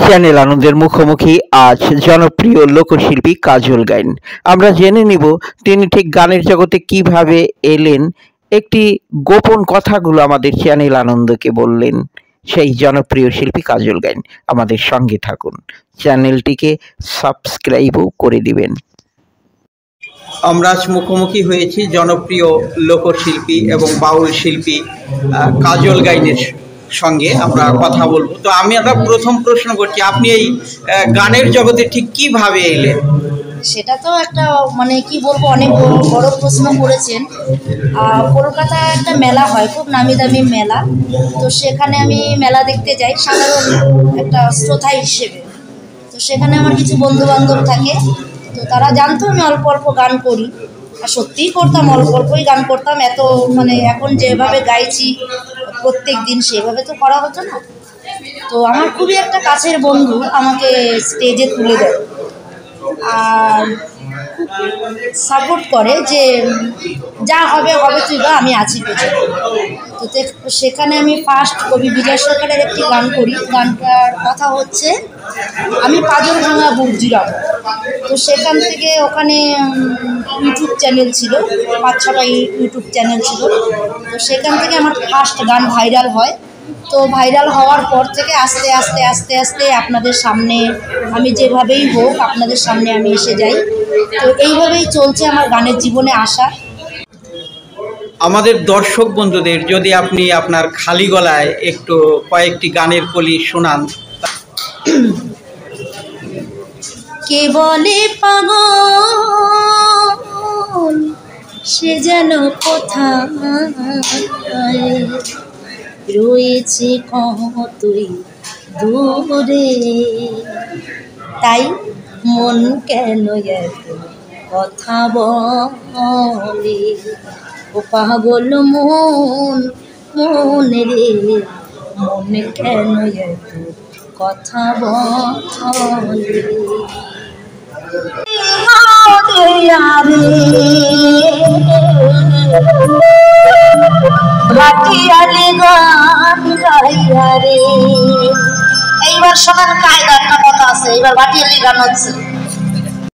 Channel আনন্দের মুখোমুখি আজ জনপ্রিয় লোকশিল্পী কাজল গাইন। আমরা জেনে নিব তিনি ঠিক গানের জগতে কিভাবে এলেন, একটি গোপন কথাগুলো আমাদের চ্যানেল আনন্দকে বললেন সেই জনপ্রিয় শিল্পী কাজল গাইন। আমাদের সঙ্গে থাকুন, চ্যানেলটিকে সাবস্ক্রাইবও করে দিবেন। আমরা আজ মুখোমুখি হয়েছি জনপ্রিয় লোকশিল্পী এবং বাউল শিল্পী কাজল গাইনের সঙ্গে আমরা কথা বলবো। তো আমি একটা প্রথম প্রশ্ন করছি, আপনি এই গানের জগতে ঠিক কিভাবে এলেন? সেটা তো একটা মানে কি বলবো, অনেক বড় প্রশ্ন করেছেন। কলকাতায় একটা মেলা হয়, খুব নামি দামি মেলা। তো সেখানে আমি মেলা দেখতে যাই সাধারণ একটা শ্রোতা হিসেবে। তো সেখানে আমার কিছু বন্ধু বান্ধব থাকে, তো তারা জানতো আমি অল্প অল্প গান করি। আর সত্যিই করতাম, অল্প অল্পই গান করতাম। এত মানে এখন যেভাবে গাইছি প্রত্যেক দিন সেভাবে তো করা হতো না। তো আমার খুবই একটা কাছের বন্ধু আমাকে স্টেজে তুলে দেয় আর সাপোর্ট করে যে যা হবে হবে, তুই গা, আমি আছি পেছনে। তো সেখানে আমি ফার্স্ট কবি বিজয় সরকারের একটি গান করি। গানটার কথা হচ্ছে আমি পাজর ভাঙা বুক জিরাবো। তো সেখান থেকে ওখানে ইউটিউব চ্যানেল ছিল, 5-6টা ইউটিউব চ্যানেল ছিল। তো সেখান থেকে আমার ফার্স্ট গান ভাইরাল হয়। তো ভাইরাল হওয়ার পর থেকে আস্তে আস্তে আস্তে আস্তে আপনাদের সামনে আমি যেভাবেই হোক আপনাদের সামনে আমি এসে যাই। তো এইভাবেই চলছে আমার গানের জীবনে আসা। আমাদের দর্শক বন্ধুদের যদি আপনি আপনার খালি গলায় একটু কয়েকটি গানের কলি শোনান। কে বলে পাগল সে যেন কোথায় রয়েছে কতই দূরে, তাই মন কেন এত কথা বলে, ও পাগল মন মনে রে, মন কেন এত কথা বলে। এইবার শোনার কায়দা একটা কথা আছে, এইবার ভাটিয়ালি গান হচ্ছে।